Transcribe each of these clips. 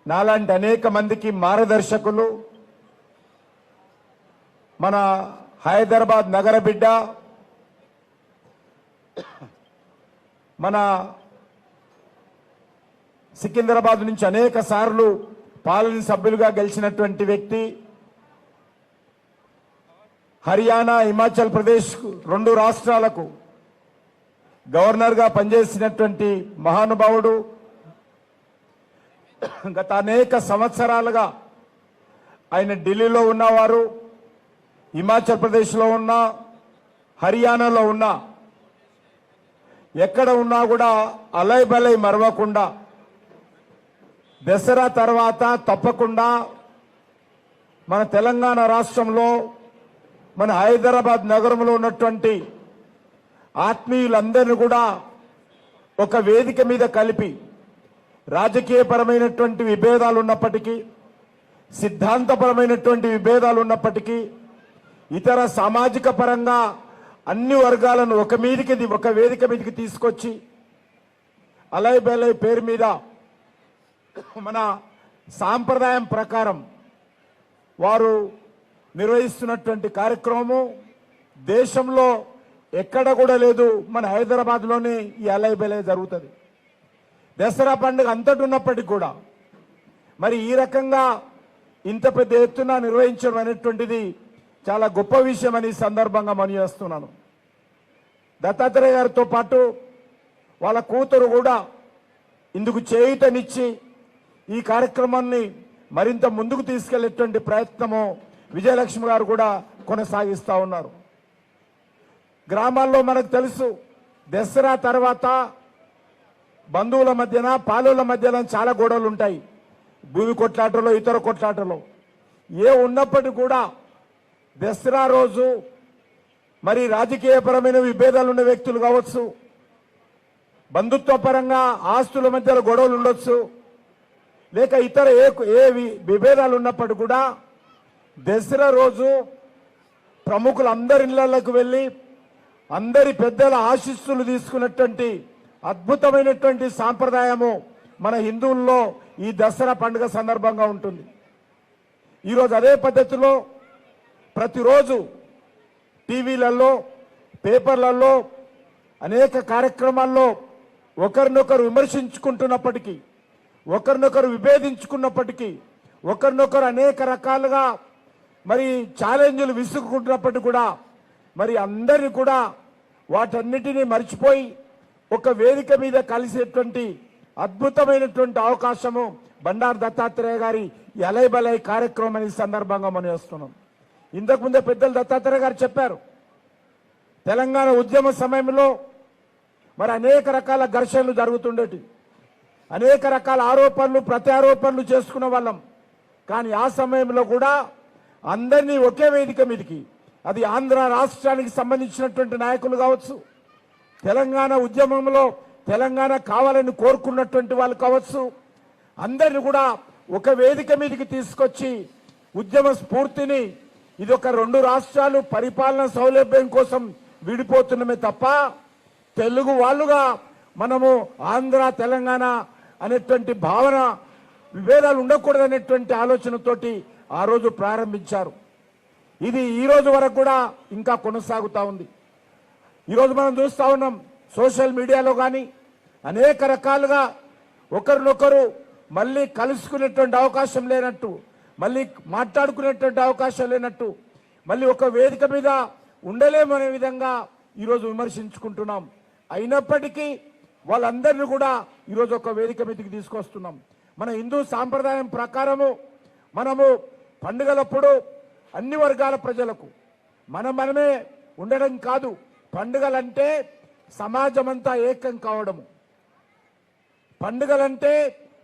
నాలాంటి అనేక మందికి మార్గదర్శకులు, మన హైదరాబాద్ నగర బిడ్డ, మన సికింద్రాబాద్ నుంచి అనేక సార్లు పార్లమెంట్ సభ్యులుగా గెలిచినటువంటి వ్యక్తి, హర్యానా, హిమాచల్ ప్రదేశ్ 2 రాష్ట్రాలకు గవర్నర్గా పనిచేసినటువంటి మహానుభావుడు, గత అనేక సంవత్సరాలుగా ఆయన ఢిల్లీలో ఉన్నవారు, హిమాచల్ ప్రదేశ్లో ఉన్న, హర్యానాలో ఉన్న, ఎక్కడ ఉన్నా కూడా అలై బలై మరవకుండా దసరా తర్వాత తప్పకుండా మన తెలంగాణ రాష్ట్రంలో, మన హైదరాబాద్ నగరంలో ఉన్నటువంటి ఆత్మీయులందరినీ కూడా ఒక వేదిక మీద కలిపి రాజకీయపరమైనటువంటి విభేదాలు ఉన్నప్పటికీ, సిద్ధాంతపరమైనటువంటి విభేదాలు ఉన్నప్పటికీ, ఇతర సామాజిక పరంగా అన్ని వర్గాలను ఒక వేదిక మీదకి తీసుకొచ్చి అలై బలై పేరు మీద మన సాంప్రదాయం ప్రకారం వారు నిర్వహిస్తున్నటువంటి కార్యక్రమం దేశంలో ఎక్కడ కూడా లేదు. మన హైదరాబాద్లోనే ఈ అలై బలై జరుగుతుంది. దసరా పండుగ అంతటి ఉన్నప్పటికీ కూడా మరి ఈ రకంగా ఇంత పెద్ద ఎత్తున నిర్వహించడం అనేటువంటిది చాలా గొప్ప విషయం అని సందర్భంగా మనవిస్తున్నాను. దత్తాత్రేయ గారితో పాటు వాళ్ళ కూతురు కూడా ఇందుకు చేయూతనిచ్చి ఈ కార్యక్రమాన్ని మరింత ముందుకు తీసుకెళ్లేటువంటి ప్రయత్నము విజయలక్ష్మి గారు కూడా కొనసాగిస్తూ ఉన్నారు. గ్రామాల్లో మనకు తెలుసు, దసరా తర్వాత బంధువుల మధ్యన, పాలుల మధ్యన చాలా గొడవలు ఉంటాయి. భూమి కొట్లాటలో, ఇతర కొట్లాటలో ఏ ఉన్నప్పటికీ కూడా దసరా రోజు మరి రాజకీయపరమైన విభేదాలు ఉన్న వ్యక్తులు కావచ్చు, బంధుత్వ పరంగా ఆస్తుల మధ్యలో గొడవలు ఉండొచ్చు, లేక ఇతర ఏ విభేదాలు ఉన్నప్పటికీ కూడా దసరా రోజు ప్రముఖులందరి ఇళ్లకు వెళ్ళి అందరి పెద్దల ఆశీస్సులు తీసుకున్నటువంటి అద్భుతమైనటువంటి సాంప్రదాయము మన హిందువుల్లో ఈ దసరా పండుగ సందర్భంగా ఉంటుంది. ఈరోజు అదే పద్ధతిలో ప్రతిరోజు టీవీలలో, పేపర్లలో, అనేక కార్యక్రమాల్లో ఒకరినొకరు విమర్శించుకుంటున్నప్పటికీ, ఒకరినొకరు విభేదించుకున్నప్పటికీ, ఒకరినొకరు అనేక రకాలుగా మరి ఛాలెంజ్లు విసుగుకుంటున్నప్పటికీ కూడా మరి అందరినీ కూడా వాటన్నిటినీ మర్చిపోయి ఒక వేదిక మీద కలిసేటువంటి అద్భుతమైనటువంటి అవకాశము బండారు దత్తాత్రేయ గారి అలై బలై కార్యక్రమం ఈ సందర్భంగా మనం చేస్తున్నాం. ఇంతకుముందే పెద్దలు దత్తాత్రేయ గారు చెప్పారు, తెలంగాణ ఉద్యమ సమయంలో మరి అనేక రకాల ఘర్షణలు జరుగుతుండేటి, అనేక రకాల ఆరోపణలు ప్రత్యారోపణలు చేసుకున్న వాళ్ళం. కానీ ఆ సమయంలో కూడా అందరినీ ఒకే వేదిక మీదకి, అది ఆంధ్ర రాష్ట్రానికి సంబంధించినటువంటి నాయకులు కావచ్చు, తెలంగాణ ఉద్యమంలో తెలంగాణ కావాలని కోరుకున్నటువంటి వాళ్ళు కావచ్చు, అందరిని కూడా ఒక వేదిక మీదకి తీసుకొచ్చి ఉద్యమ స్ఫూర్తిని, ఇది ఒక 2 రాష్ట్రాలు పరిపాలన సౌలభ్యం కోసం విడిపోతున్నామే తప్ప తెలుగు వాళ్ళుగా మనము ఆంధ్ర తెలంగాణ అనేటువంటి భావన, విభేదాలు ఉండకూడదనేటువంటి ఆలోచనతోటి ఆ రోజు ప్రారంభించారు. ఇది ఈ రోజు వరకు కూడా ఇంకా కొనసాగుతూ ఉంది. ఈరోజు మనం చూస్తూ ఉన్నాం, సోషల్ మీడియాలో కానీ అనేక రకాలుగా ఒకరినొకరు మళ్ళీ కలుసుకునేటువంటి అవకాశం లేనట్టు, మళ్ళీ మాట్లాడుకునేటువంటి అవకాశం లేనట్టు, మళ్ళీ ఒక వేదిక మీద ఉండలేమనే విధంగా ఈరోజు విమర్శించుకుంటున్నాం. అయినప్పటికీ వాళ్ళందరినీ కూడా ఈరోజు ఒక వేదిక మీదకి తీసుకొస్తున్నాం. మన హిందూ సాంప్రదాయం ప్రకారము మనము పండుగలప్పుడు అన్ని వర్గాల ప్రజలకు మనమే ఉండడం కాదు, పండుగలంటే సమాజమంతా ఏకం కావడము, పండుగలంటే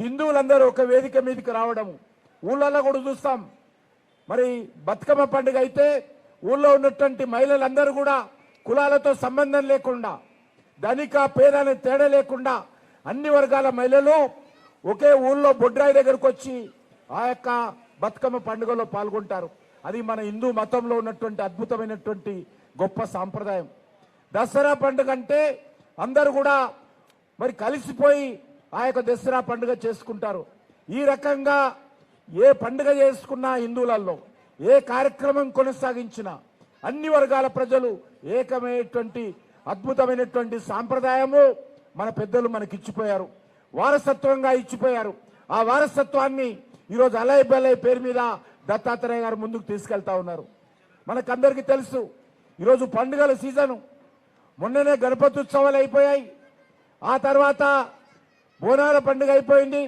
హిందువులందరూ ఒక వేదిక మీదకి రావడము. ఊళ్ళల్లో కూడా చూస్తాం, మరి బతుకమ్మ పండుగ అయితే ఊళ్ళో ఉన్నటువంటి మహిళలందరూ కూడా కులాలతో సంబంధం లేకుండా, ధనిక పేద అనే తేడా లేకుండా అన్ని వర్గాల మహిళలు ఒకే ఊళ్ళో బొడ్రాయి దగ్గరకు వచ్చి ఆ యొక్క బతుకమ్మ పండుగలో పాల్గొంటారు. అది మన హిందూ మతంలో ఉన్నటువంటి అద్భుతమైనటువంటి గొప్ప సాంప్రదాయం. దసరా పండుగ అంటే అందరూ కూడా మరి కలిసిపోయి ఆ యొక్క దసరా పండుగ చేసుకుంటారు. ఈ రకంగా ఏ పండుగ చేసుకున్నా హిందువులలో, ఏ కార్యక్రమం కొనసాగించినా అన్ని వర్గాల ప్రజలు ఏకమైనటువంటి అద్భుతమైనటువంటి సాంప్రదాయము మన పెద్దలు మనకిచ్చిపోయారు, వారసత్వంగా ఇచ్చిపోయారు. ఆ వారసత్వాన్ని ఈరోజు అలయ్ బలయ్ పేరు మీద దత్తాత్రేయ గారు ముందుకు తీసుకెళ్తా ఉన్నారు. మనకందరికీ తెలుసు, ఈరోజు పండుగల సీజను. మొన్ననే గణపతి ఉత్సవాలు అయిపోయాయి, ఆ తర్వాత బోనాల పండుగ అయిపోయింది.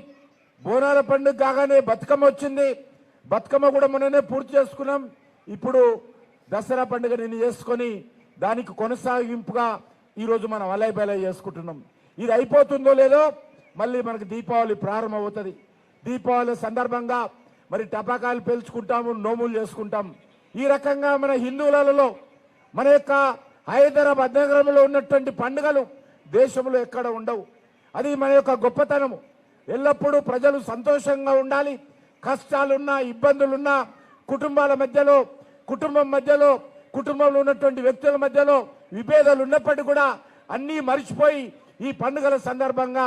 బోనాల పండుగ కాగానే బతుకమ్మ వచ్చింది, బతుకమ్మ కూడా మొన్ననే పూర్తి చేసుకున్నాం. ఇప్పుడు దసరా పండుగ నిన్ను చేసుకొని దానికి కొనసాగింపుగా ఈరోజు మనం అలయ్ బలయ్ చేసుకుంటున్నాం. ఇది అయిపోతుందో లేదో మళ్ళీ మనకు దీపావళి ప్రారంభమవుతుంది. దీపావళి సందర్భంగా మరి టపాకాయలు పేల్చుకుంటాము, నోములు చేసుకుంటాం. ఈ రకంగా మన హిందువులలో మన యొక్క హైదరాబాద్ నగరంలో ఉన్నటువంటి పండుగలు దేశంలో ఎక్కడ ఉండవు. అది మన యొక్క గొప్పతనము. ఎల్లప్పుడూ ప్రజలు సంతోషంగా ఉండాలి. కష్టాలున్నా, ఇబ్బందులున్నా, కుటుంబాల మధ్యలో, కుటుంబం మధ్యలో, కుటుంబంలో ఉన్నటువంటి వ్యక్తుల మధ్యలో విభేదాలు ఉన్నప్పటికీ కూడా అన్నీ మరిచిపోయి ఈ పండుగల సందర్భంగా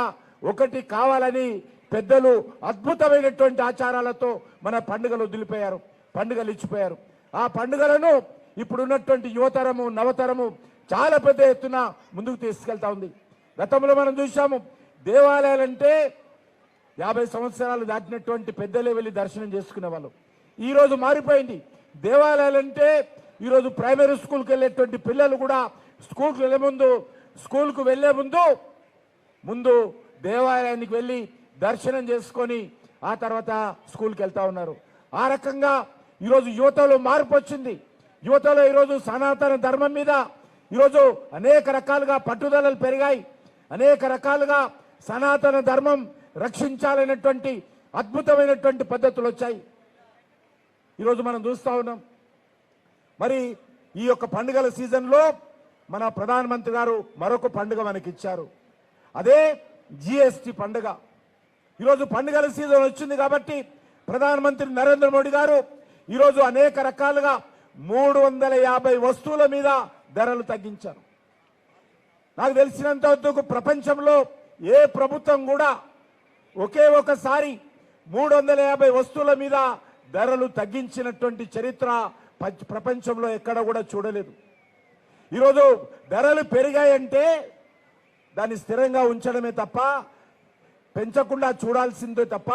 ఒకటి కావాలని పెద్దలు అద్భుతమైనటువంటి ఆచారాలతో మన పండుగలు వదిలిపోయారు, పండుగలు ఇచ్చిపోయారు. ఆ పండుగలను ఇప్పుడున్నటువంటి యువతరము, నవతరము చాలా పెద్ద ఎత్తున ముందుకు తీసుకెళ్తా ఉంది. గతంలో మనం చూసాము, దేవాలయాలంటే 50 సంవత్సరాలు దాటినటువంటి పెద్దలే వెళ్ళి దర్శనం చేసుకునే వాళ్ళు. ఈరోజు మారిపోయింది. దేవాలయాలంటే ఈరోజు ప్రైమరీ స్కూల్కి వెళ్ళేటువంటి పిల్లలు కూడా స్కూల్కు వెళ్లే ముందు దేవాలయానికి వెళ్ళి దర్శనం చేసుకొని ఆ తర్వాత స్కూల్కి వెళ్తా ఉన్నారు. ఆ రకంగా ఈరోజు యువతలో మార్పు వచ్చింది. యువతలో ఈరోజు సనాతన ధర్మం మీద ఈరోజు అనేక రకాలుగా పట్టుదలలు పెరిగాయి. అనేక రకాలుగా సనాతన ధర్మం రక్షించాలనేటువంటి అద్భుతమైనటువంటి పద్ధతులు వచ్చాయి. ఈరోజు మనం చూస్తా ఉన్నాం. మరి ఈ యొక్క పండుగల సీజన్లో మన ప్రధానమంత్రి గారు మరొక పండుగ మనకి ఇచ్చారు. అదే జిఎస్టి పండుగ. ఈరోజు పండుగల సీజన్ వచ్చింది కాబట్టి ప్రధానమంత్రి నరేంద్ర మోడీ గారు ఈరోజు అనేక రకాలుగా 350 వస్తువుల మీద ధరలు తగ్గించారు. నాకు తెలిసినంత వరకు ప్రపంచంలో ఏ ప్రభుత్వం కూడా ఒకే ఒకసారి 350 వస్తువుల మీద ధరలు తగ్గించినటువంటి చరిత్ర ప్రపంచంలో ఎక్కడ కూడా చూడలేదు. ఈరోజు ధరలు పెరిగాయంటే దాన్ని స్థిరంగా ఉంచడమే తప్ప, పెంచకుండా చూడాల్సిందే తప్ప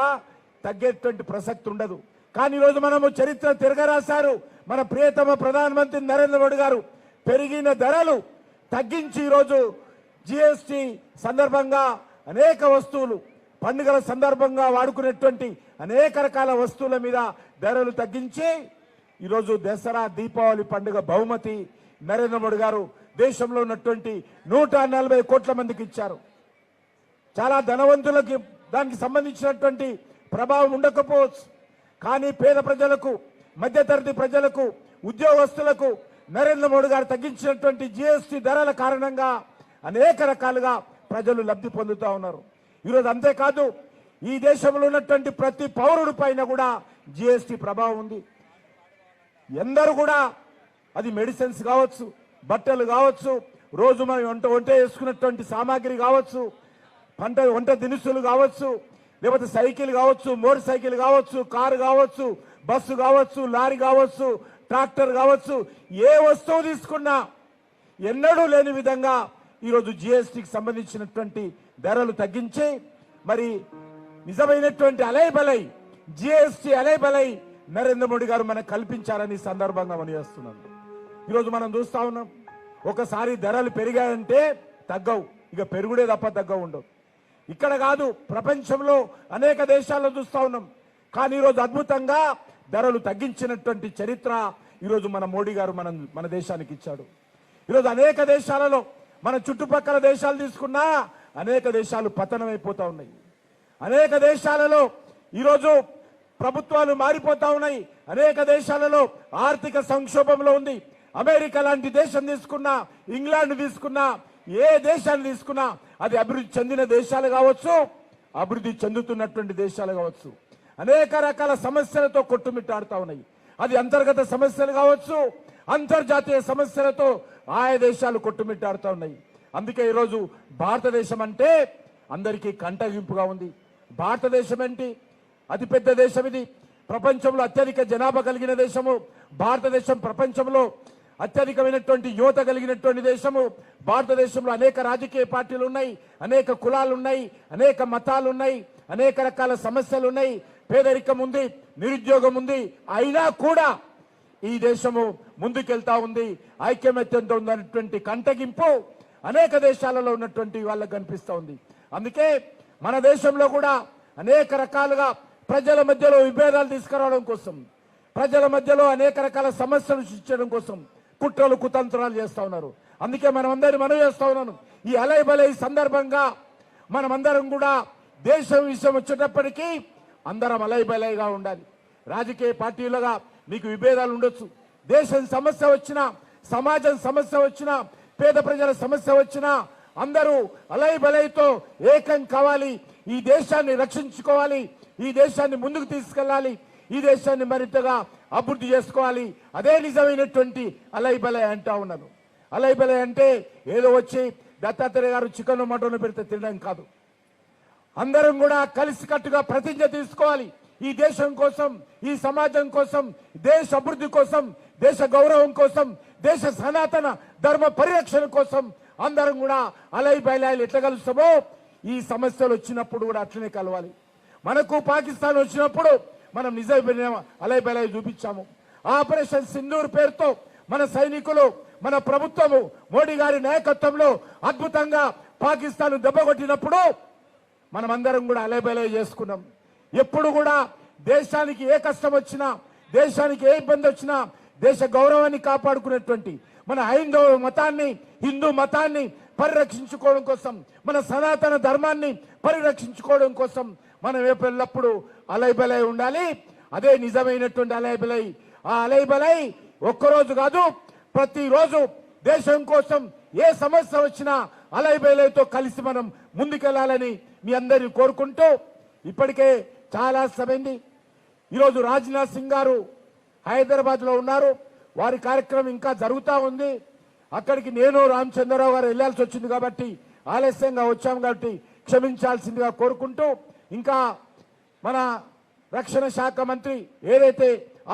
తగ్గేటువంటి ప్రసక్తి ఉండదు. కానీ ఈరోజు మనము చరిత్ర తిరగరాశారు మన ప్రియతమ ప్రధానమంత్రి నరేంద్ర మోడీ గారు. పెరిగిన ధరలు తగ్గించి ఈరోజు జిఎస్టి సందర్భంగా అనేక వస్తువులు, పండుగల సందర్భంగా వాడుకునేటువంటి అనేక రకాల వస్తువుల మీద ధరలు తగ్గించి ఈరోజు దసరా, దీపావళి పండుగ బహుమతి నరేంద్ర మోడీ గారు దేశంలో ఉన్నటువంటి 140 కోట్ల మందికి ఇచ్చారు. చాలా ధనవంతులకి దానికి సంబంధించినటువంటి ప్రభావం ఉండకపోవచ్చు, కానీ పేద ప్రజలకు, మధ్యతరగతి ప్రజలకు, ఉద్యోగస్తులకు నరేంద్ర మోడీ గారు తగ్గించినటువంటి జిఎస్టి ధరల కారణంగా అనేక రకాలుగా ప్రజలు లబ్ధి పొందుతూ ఉన్నారు. ఈరోజు అంతేకాదు, ఈ దేశంలో ఉన్నటువంటి ప్రతి పౌరుడి పైన కూడా జిఎస్టి ప్రభావం ఉంది. ఎందరూ కూడా అది మెడిసిన్స్ కావచ్చు, బట్టలు కావచ్చు, రోజు మనం వంట చేసుకున్నటువంటి సామాగ్రి కావచ్చు, వంట దినుసులు కావచ్చు, లేకపోతే సైకిల్ కావచ్చు, మోటార్ సైకిల్ కావచ్చు, కారు కావచ్చు, బస్సు కావచ్చు, లారీ కావచ్చు, ట్రాక్టర్ కావచ్చు, ఏ వస్తువు తీసుకున్నా ఎన్నడూ లేని విధంగా ఈరోజు జిఎస్టికి సంబంధించినటువంటి ధరలు తగ్గించి మరి నిజమైనటువంటి అలయ్ బలయ్, జిఎస్టి అలయ్ బలయ్ నరేంద్ర మోడీ గారు మనకు కల్పించారని సందర్భంగా మనం చేస్తున్నాం. ఈరోజు మనం చూస్తా ఉన్నాం, ఒకసారి ధరలు పెరిగాయంటే తగ్గవు, ఇక పెరుగుడే తప్ప తగ్గవు ఉండవు. ఇక్కడ కాదు, ప్రపంచంలో అనేక దేశాల్లో చూస్తా ఉన్నాం. కానీ ఈరోజు అద్భుతంగా ధరలు తగ్గించినటువంటి చరిత్ర ఈరోజు మన మోడీ గారు మన దేశానికి ఇచ్చాడు. ఈరోజు అనేక దేశాలలో, మన చుట్టుపక్కల దేశాలు తీసుకున్నా అనేక దేశాలు పతనమైపోతా ఉన్నాయి. అనేక దేశాలలో ఈరోజు ప్రభుత్వాలు మారిపోతా ఉన్నాయి. అనేక దేశాలలో ఆర్థిక సంక్షోభంలో ఉంది. అమెరికా లాంటి దేశం తీసుకున్నా, ఇంగ్లాండ్ తీసుకున్నా, ఏ దేశాన్ని తీసుకున్నా అది అభివృద్ధి చెందిన దేశాలు కావచ్చు, అభివృద్ధి చెందుతున్నటువంటి దేశాలు కావచ్చు, అనేక రకాల సమస్యలతో కొట్టుమిట్టాడుతూ ఉన్నాయి. అది అంతర్గత సమస్యలు కావచ్చు, అంతర్జాతీయ సమస్యలతో ఆయా దేశాలు కొట్టుమిట్టాడుతూ ఉన్నాయి. అందుకే ఈరోజు భారతదేశం అంటే అందరికీ కంటగింపుగా ఉంది. భారతదేశం ఏంటి, అతిపెద్ద దేశం ఇది. ప్రపంచంలో అత్యధిక జనాభా కలిగిన దేశము భారతదేశం. ప్రపంచంలో అత్యధికమైనటువంటి యువత కలిగినటువంటి దేశము భారతదేశంలో. అనేక రాజకీయ పార్టీలు ఉన్నాయి, అనేక కులాలు ఉన్నాయి, అనేక మతాలు ఉన్నాయి, అనేక రకాల సమస్యలు ఉన్నాయి, పేదరికం ఉంది, నిరుద్యోగం ఉంది. అయినా కూడా ఈ దేశము ముందుకెళ్తా ఉంది, ఐక్యమత్యంతో ఉన్నటువంటి కంటగింపు అనేక దేశాలలో ఉన్నటువంటి వాళ్ళకు కనిపిస్తూ ఉంది. అందుకే మన దేశంలో కూడా అనేక రకాలుగా ప్రజల మధ్యలో విభేదాలు తీసుకురావడం కోసం, ప్రజల మధ్యలో అనేక రకాల సమస్యలు సృష్టించడం కోసం కుట్రలు కుతంత్రాలు చేస్తా ఉన్నారు. అందుకే మనం చేస్తా ఉన్నాను, ఈ అలై బలై సందర్భంగా మనమందరం కూడా దేశం విషయం వచ్చేటప్పటికీ అందరం అలై బలైగా ఉండాలి. రాజకీయ పార్టీలుగా మీకు విభేదాలు ఉండొచ్చు, దేశం సమస్య వచ్చినా, సమాజం సమస్య వచ్చినా, పేద ప్రజల సమస్య వచ్చినా అందరూ అలై బలైతో ఏకం కావాలి. ఈ దేశాన్ని రక్షించుకోవాలి, ఈ దేశాన్ని ముందుకు తీసుకెళ్ళాలి, ఈ దేశాన్ని మరింతగా అభివృద్ధి చేసుకోవాలి. అదే నిజమైనటువంటి అలై బలై అంటా ఉన్నాను. అలై బలై అంటే ఏదో వచ్చి దత్తాత్రేయ గారు చికెన్ మటన్ పెడితే తినడం కాదు. అందరం కూడా కలిసికట్టుగా ప్రతిజ్ఞ తీసుకోవాలి. ఈ దేశం కోసం, ఈ సమాజం కోసం, దేశ అభివృద్ధి కోసం, దేశ గౌరవం కోసం, దేశ సనాతన ధర్మ పరిరక్షణ కోసం అందరం కూడా అలై బైలాయిలు ఎట్లా కలుస్తామో ఈ సమస్యలు వచ్చినప్పుడు కూడా అట్లనే కలవాలి. మనకు పాకిస్తాన్ వచ్చినప్పుడు మనం నిజమైన అలై బైలాయి చూపించాము. ఆపరేషన్ సింధూర్ పేరుతో మన సైనికులు, మన ప్రభుత్వము మోడీ గారి నాయకత్వంలో అద్భుతంగా పాకిస్తాన్ దెబ్బకొట్టినప్పుడు మనమందరం కూడా అలై బైలాయి చేసుకున్నాం. ఎప్పుడు కూడా దేశానికి ఏ కష్టం వచ్చినా, దేశానికి ఏ ఇబ్బంది వచ్చినా దేశ గౌరవాన్ని కాపాడుకునేటువంటి మన హైందవ మతాన్ని, హిందూ మతాన్ని పరిరక్షించుకోవడం కోసం, మన సనాతన ధర్మాన్ని పరిరక్షించుకోవడం కోసం మనం ఎల్లప్పుడూ అలై బలై ఉండాలి. అదే నిజమైనటువంటి అలై బలై. ఆ అలై బలై ఒక్కరోజు కాదు, ప్రతిరోజు దేశం కోసం ఏ సమస్య వచ్చినా అలై బలైతో కలిసి మనం ముందుకెళ్లాలని మీ అందరినీ కోరుకుంటూ, ఇప్పటికే చాలా సమయండి. ఈరోజు రాజ్నాథ్ సింగ్ గారు హైదరాబాద్ లో ఉన్నారు. వారి కార్యక్రమం ఇంకా జరుగుతూ ఉంది. అక్కడికి నేను రామచంద్రరావు గారు వెళ్లాల్సి వచ్చింది కాబట్టి ఆలస్యంగా వచ్చాము కాబట్టి క్షమించాల్సిందిగా కోరుకుంటూ, ఇంకా మన రక్షణ శాఖ మంత్రి ఏదైతే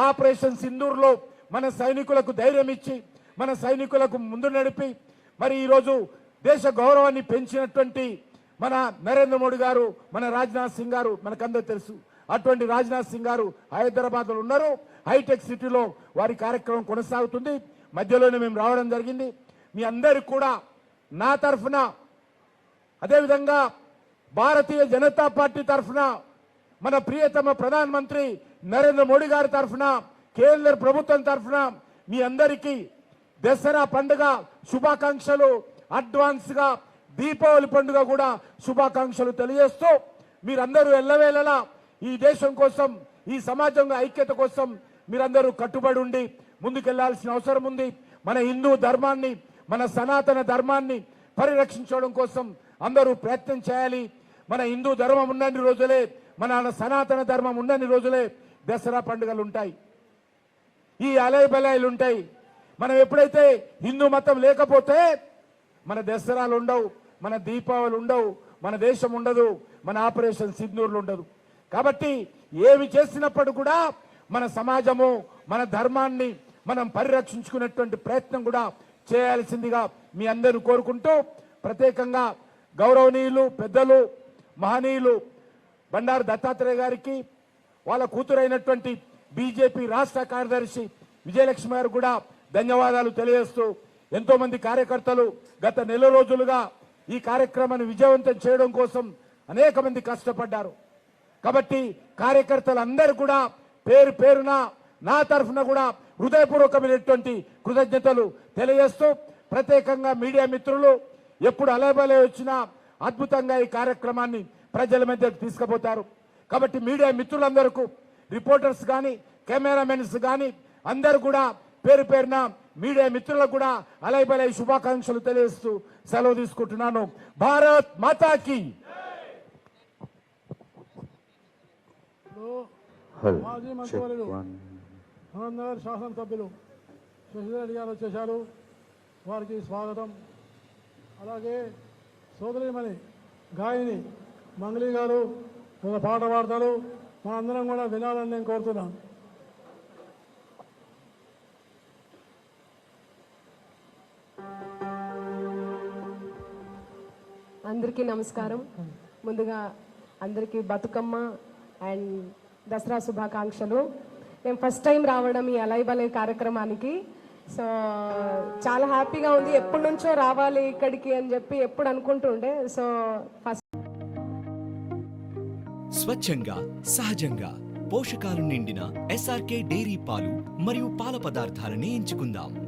ఆపరేషన్ సింధూర్లో మన సైనికులకు ధైర్యం ఇచ్చి, మన సైనికులకు ముందు నడిపి, మరి ఈరోజు దేశ గౌరవాన్ని పెంచినటువంటి మన నరేంద్ర మోడీ గారు, మన రాజ్నాథ్ సింగ్ గారు, మనకందరూ తెలుసు. అటువంటి రాజ్నాథ్ సింగ్ గారు హైదరాబాద్ లో ఉన్నారు. హైటెక్ సిటీలో వారి కార్యక్రమం కొనసాగుతుంది. మధ్యలోనే మేము రావడం జరిగింది. మీ అందరికి కూడా నా తరఫున, అదేవిధంగా భారతీయ జనతా పార్టీ తరఫున, మన ప్రియతమ ప్రధానమంత్రి నరేంద్ర మోడీ గారి తరఫున, కేంద్ర ప్రభుత్వం తరఫున మీ అందరికీ దసరా పండుగ శుభాకాంక్షలు, అడ్వాన్స్ గా దీపావళి పండుగ కూడా శుభాకాంక్షలు తెలియజేస్తూ, మీరందరూ ఎల్లవేళలా ఈ దేశం కోసం, ఈ సమాజంలో ఐక్యత కోసం మీరందరూ కట్టుబడి ఉండి ముందుకెళ్లాల్సిన అవసరం ఉంది. మన హిందూ ధర్మాన్ని, మన సనాతన ధర్మాన్ని పరిరక్షించడం కోసం అందరూ ప్రయత్నం చేయాలి. మన హిందూ ధర్మం ఉన్నన్ని రోజులే, మన సనాతన ధర్మం ఉన్నన్ని రోజులే దసరా పండుగలు ఉంటాయి, ఈ అలై బలాయిలు ఉంటాయి. మనం ఎప్పుడైతే హిందూ మతం లేకపోతే మన దసరాలు ఉండవు, మన దీపావళి ఉండవు, మన దేశం ఉండదు, మన ఆపరేషన్ సింధూర్లు ఉండదు. కాబట్టి ఏమి చేసినప్పుడు కూడా మన సమాజము, మన ధర్మాన్ని మనం పరిరక్షించుకునేటువంటి ప్రయత్నం కూడా చేయాల్సిందిగా మీ అందరూ కోరుకుంటూ, ప్రత్యేకంగా గౌరవనీయులు పెద్దలు మహనీయులు బండారు దత్తాత్రేయ గారికి, వాళ్ళ కూతురైనటువంటి బీజేపీ రాష్ట్ర కార్యదర్శి విజయలక్ష్మి గారు కూడా ధన్యవాదాలు తెలియజేస్తూ, ఎంతో మంది కార్యకర్తలు గత నెల రోజులుగా ఈ కార్యక్రమాన్ని విజయవంతం చేయడం కోసం అనేక మంది కష్టపడ్డారు. కాబట్టి కార్యకర్తలందరూ కూడా పేరు పేరున నా తరఫున కూడా హృదయపూర్వకమైనటువంటి కృతజ్ఞతలు తెలియజేస్తూ, ప్రత్యేకంగా మీడియా మిత్రులు ఎప్పుడు అలబలే వచ్చినా అద్భుతంగా ఈ కార్యక్రమాన్ని ప్రజల మధ్యకు తీసుకుపోతారు. కాబట్టి మీడియా మిత్రులందరికీ, రిపోర్టర్స్ కానీ, కెమెరామెన్స్ కానీ అందరూ కూడా పేరు పేరున మీడియా మిత్రులకు కూడా అలైబలై శుభాకాంక్షలు తెలియజేస్తూ సెలవు తీసుకుంటున్నాను. భారత్ మాతాకి. మాజీ మంత్రివర్యులు అనంతనగర్ శాసనసభ్యులు శశిధర్ గారు వచ్చేశారు, వారికి స్వాగతం. అలాగే సోదరిమణి గాయని మంగళి గారు ఒక పాట పాడతారు, మనందరం కూడా వినాలని నేను కోరుతున్నాను. అందరికీ నమస్కారం. ముందుగా అందరికీ బతుకమ్మ అండ్ దసరా శుభాకాంక్షలు. నేను ఫస్ట్ టైం రావడం ఈ అలై బలే కార్యక్రమానికి. సో చాలా హ్యాపీగా ఉంది. ఎప్పటి నుంచో రావాలి ఇక్కడికి అని చెప్పి ఎప్పుడు అనుకుంటుండే. సో ఫస్ట్ స్వచ్ఛంగా సహజంగా పోషకాలు నిండిన SRK డైరీ పాలు మరియు పాల పదార్థాలని ఎంచుకుందాం.